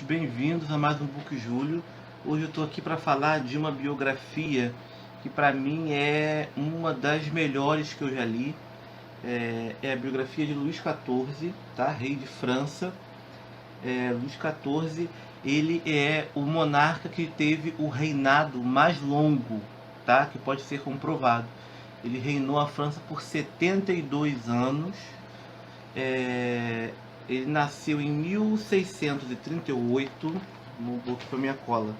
todos bem-vindos a mais um Book Júlio. Hoje eu estou aqui para falar de uma biografia que para mim é uma das melhores que eu já li. É a biografia de Luís XIV, tá? Rei de França. Luís XIV, ele é o monarca que teve o reinado mais longo, tá? Que pode ser comprovado. Ele reinou a França por 72 anos. Ele nasceu em 1638, no book foi minha cola,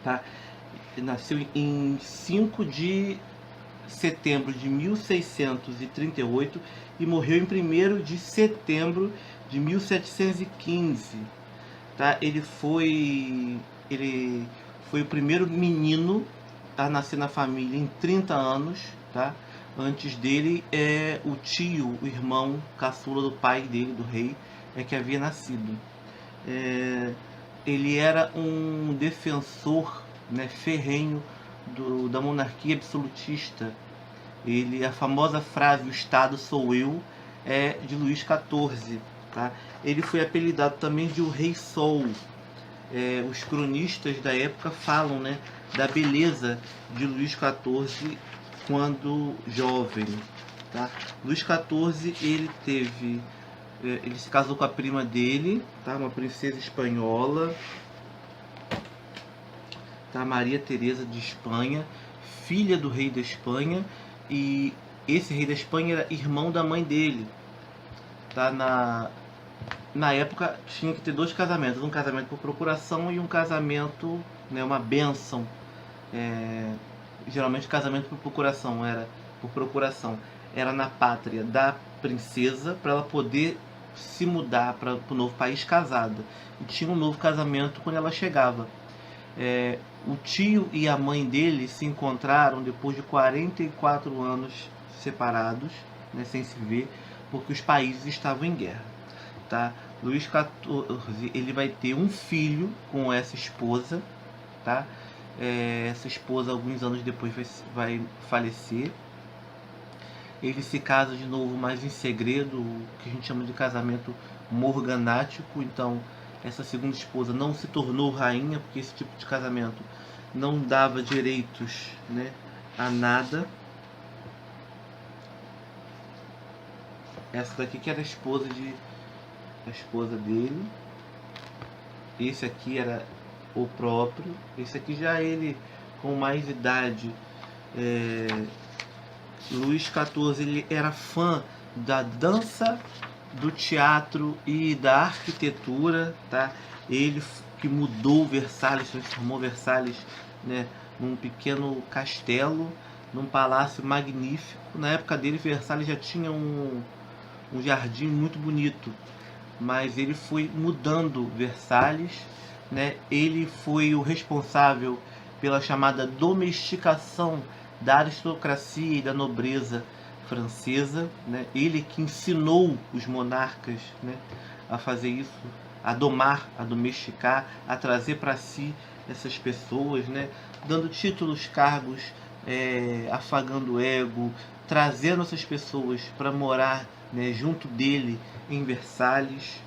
tá? Ele nasceu em 5 de setembro de 1638 e morreu em 1º de setembro de 1715, tá? Ele foi o primeiro menino a nascer na família em 30 anos, tá? Antes dele, o tio, o irmão caçula do pai dele, do rei, que havia nascido. Ele era um defensor, né, ferrenho da monarquia absolutista. A famosa frase, o Estado sou eu, é de Luís XIV. Tá? Ele foi apelidado também de o Rei Sol. Os cronistas da época falam, né, da beleza de Luís XIV quando jovem, tá? Luís XIV, ele se casou com a prima dele, tá? Uma princesa espanhola, tá? Maria Teresa de Espanha, filha do rei da Espanha, e esse rei da Espanha era irmão da mãe dele, tá? Na época tinha que ter 2 casamentos, um casamento por procuração e um casamento, né, uma bênção. Geralmente o casamento por procuração era na pátria da princesa, para ela poder se mudar para o novo país casada, e tinha um novo casamento quando ela chegava. O tio e a mãe dele se encontraram depois de 44 anos separados, né, sem se ver, porque os países estavam em guerra, tá? Luís XIV, ele vai ter um filho com essa esposa, tá? Essa esposa, alguns anos depois, vai falecer. Ele se casa de novo, mas em segredo, o que a gente chama de casamento morganático. Então, essa segunda esposa não se tornou rainha, porque esse tipo de casamento não dava direitos, né, a nada. Essa daqui que era a esposa dele. Esse aqui era o próprio. Esse aqui já ele com mais idade. Luís XIV, ele era fã da dança, do teatro e da arquitetura, tá? Ele que mudou Versalhes, transformou Versalhes, né, num pequeno castelo, num palácio magnífico. Na época dele, Versalhes já tinha um jardim muito bonito, mas ele foi mudando Versalhes, né? Ele foi o responsável pela chamada domesticação da aristocracia e da nobreza francesa, né? Ele que ensinou os monarcas, né, a fazer isso, a domar, a domesticar, a trazer para si essas pessoas, né, dando títulos, cargos, afagando o ego, trazendo essas pessoas para morar, né, junto dele em Versalhes.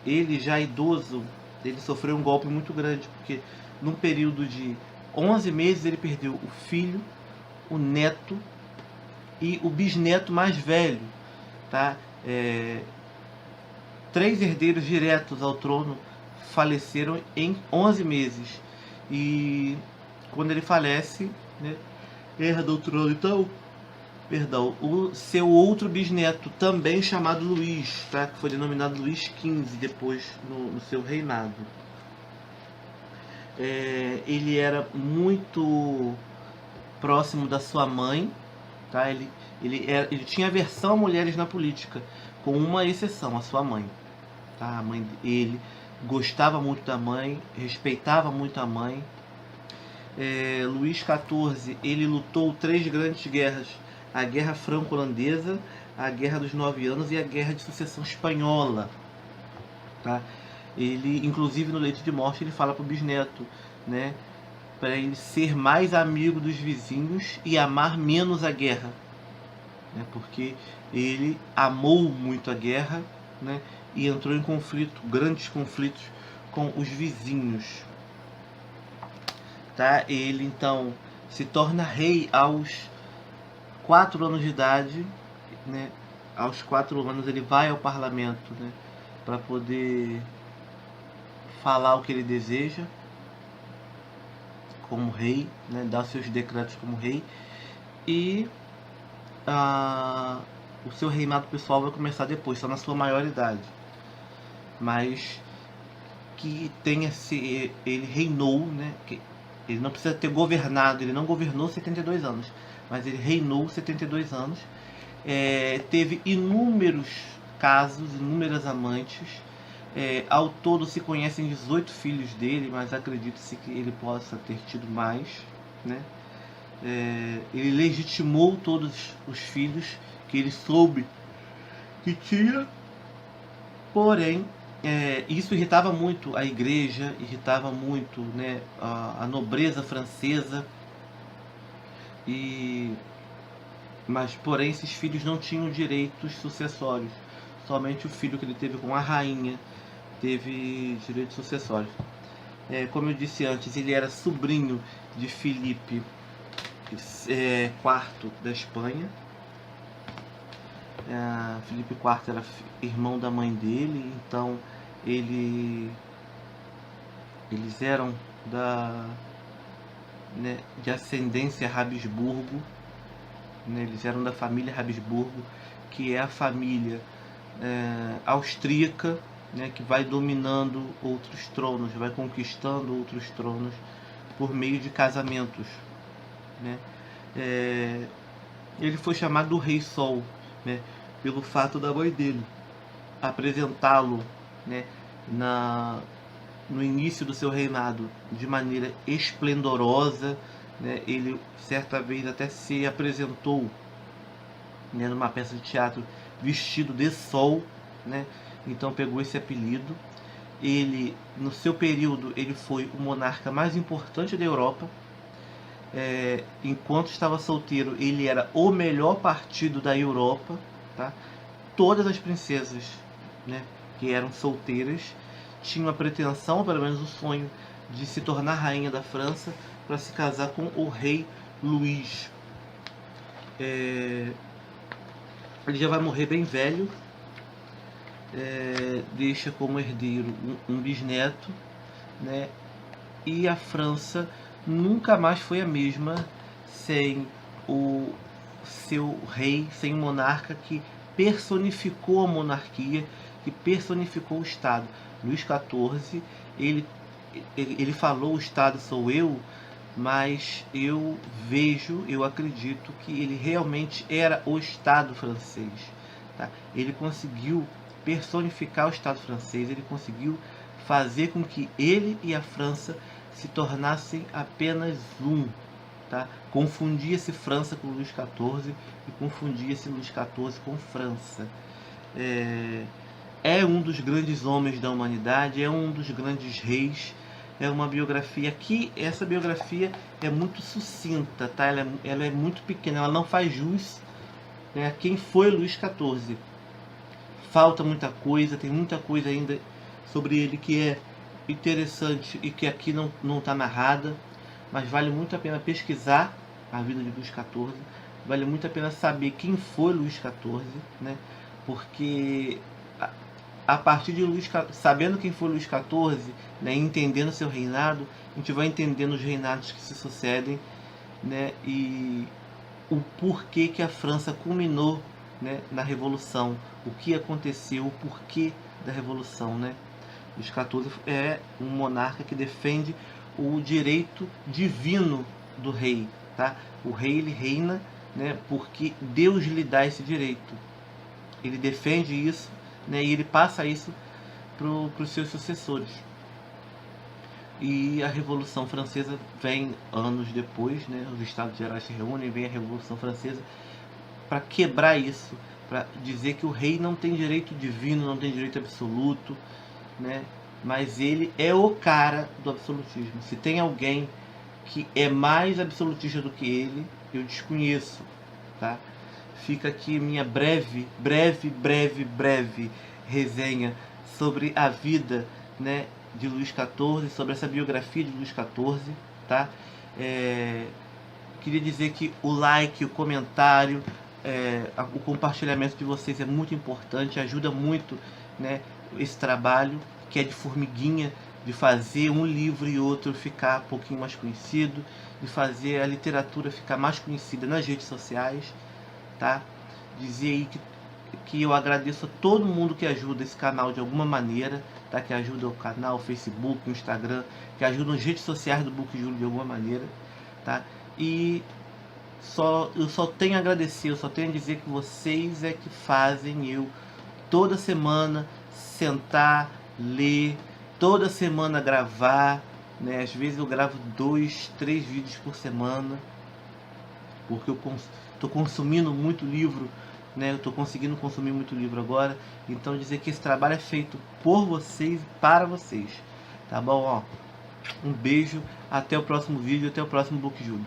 Ele já idoso, ele sofreu um golpe muito grande, porque num período de 11 meses ele perdeu o filho, o neto e o bisneto mais velho, tá? 3 herdeiros diretos ao trono faleceram em 11 meses. E quando ele falece, né, herda o trono, então, o seu outro bisneto, também chamado Luís, tá? Que foi denominado Luís XV depois no seu reinado. Ele era muito próximo da sua mãe, tá? Ele tinha aversão a mulheres na política, com uma exceção, a sua mãe, tá? A mãe dele gostava muito da mãe, respeitava muito a mãe. Luís XIV, ele lutou 3 grandes guerras: a Guerra Franco-Holandesa, a Guerra dos 9 Anos e a Guerra de Sucessão Espanhola, tá? Ele, inclusive, no leito de morte, ele fala para o bisneto, né, para ele ser mais amigo dos vizinhos e amar menos a guerra, né, porque ele amou muito a guerra, né, e entrou em conflito, grandes conflitos com os vizinhos. Tá? Ele então se torna rei aos 4 anos de idade, né? Aos 4 anos ele vai ao parlamento, né? Para poder falar o que ele deseja como rei, né? Dar seus decretos como rei, e o seu reinado pessoal vai começar depois, só na sua maioridade. Mas que tenha se ele reinou, né? Que ele não precisa ter governado, ele não governou 72 anos, mas ele reinou 72 anos. Teve inúmeros casos, inúmeras amantes. Ao todo se conhecem 18 filhos dele, mas acredita-se que ele possa ter tido mais, né? Ele legitimou todos os filhos que ele soube que tinha, porém isso irritava muito a igreja, irritava muito, né, a nobreza francesa, mas porém esses filhos não tinham direitos sucessórios. Somente o filho que ele teve com a rainha teve direitos sucessórios. Como eu disse antes, ele era sobrinho de Filipe IV da Espanha. Filipe IV era irmão da mãe dele, então eles eram de ascendência Habsburgo, né? Eles eram da família Habsburgo, que é a família austríaca, né? Que vai dominando outros tronos, vai conquistando outros tronos por meio de casamentos, né? Ele foi chamado do Rei Sol, né? Pelo fato da mãe dele apresentá-lo, né, no início do seu reinado de maneira esplendorosa, né? Ele certa vez até se apresentou, né, numa peça de teatro vestido de sol, né? Então pegou esse apelido. Ele, no seu período, ele foi o monarca mais importante da Europa. Enquanto estava solteiro, ele era o melhor partido da Europa, tá? Todas as princesas, né, que eram solteiras tinham a pretensão, pelo menos o sonho, de se tornar rainha da França para se casar com o rei Luís. Ele já vai morrer bem velho, deixa como herdeiro um bisneto, né? E a França nunca mais foi a mesma sem o seu rei, sem o monarca que personificou a monarquia, que personificou o Estado. Luís XIV, ele falou: o Estado sou eu, mas eu acredito que ele realmente era o Estado francês, tá? Ele conseguiu personificar o Estado francês, ele conseguiu fazer com que ele e a França se tornassem apenas um, tá? Confundia-se França com Luís XIV e confundia-se Luís XIV com França. É um dos grandes homens da humanidade, é um dos grandes reis. É uma biografia que, essa biografia é muito sucinta, tá? Ela é muito pequena, ela não faz jus, né, a quem foi Luís XIV. Falta muita coisa, tem muita coisa ainda sobre ele que é interessante e que aqui não está narrada, mas vale muito a pena pesquisar a vida de Luís XIV, vale muito a pena saber quem foi Luís XIV, né? Porque a partir de sabendo quem foi Luís XIV, né, entendendo seu reinado, a gente vai entendendo os reinados que se sucedem, né, e o porquê que a França culminou, né, na Revolução, o que aconteceu, o porquê da Revolução, né? Luís XIV é um monarca que defende o direito divino do rei, tá? O rei, ele reina, né, porque Deus lhe dá esse direito. Ele defende isso, né, e ele passa isso para os seus sucessores. E a Revolução Francesa vem anos depois, né? Os Estados Gerais se reúnem, vem a Revolução Francesa para quebrar isso, para dizer que o rei não tem direito divino, não tem direito absoluto, né? Mas ele é o cara do absolutismo. Se tem alguém que é mais absolutista do que ele, eu desconheço, tá? Fica aqui minha breve resenha sobre a vida, né, de Luís XIV, sobre essa biografia de Luís XIV, tá? Queria dizer que o like, o comentário, o compartilhamento de vocês é muito importante, ajuda muito, né, esse trabalho que é de formiguinha, de fazer um livro e outro ficar um pouquinho mais conhecido, de fazer a literatura ficar mais conhecida nas redes sociais, tá? Dizer aí que eu agradeço a todo mundo que ajuda esse canal de alguma maneira, tá? Que ajuda o canal, o Facebook, o Instagram, que ajuda as redes sociais do Book Júlio de alguma maneira, tá? E eu só tenho a agradecer, eu só tenho a dizer que vocês é que fazem eu toda semana sentar, ler, toda semana gravar, né? Às vezes eu gravo 2, 3 vídeos por semana, porque eu estou consumindo muito livro, né? Eu estou conseguindo consumir muito livro agora, então dizer que esse trabalho é feito por vocês e para vocês, tá bom? Ó, um beijo, até o próximo vídeo, até o próximo Book Júlio.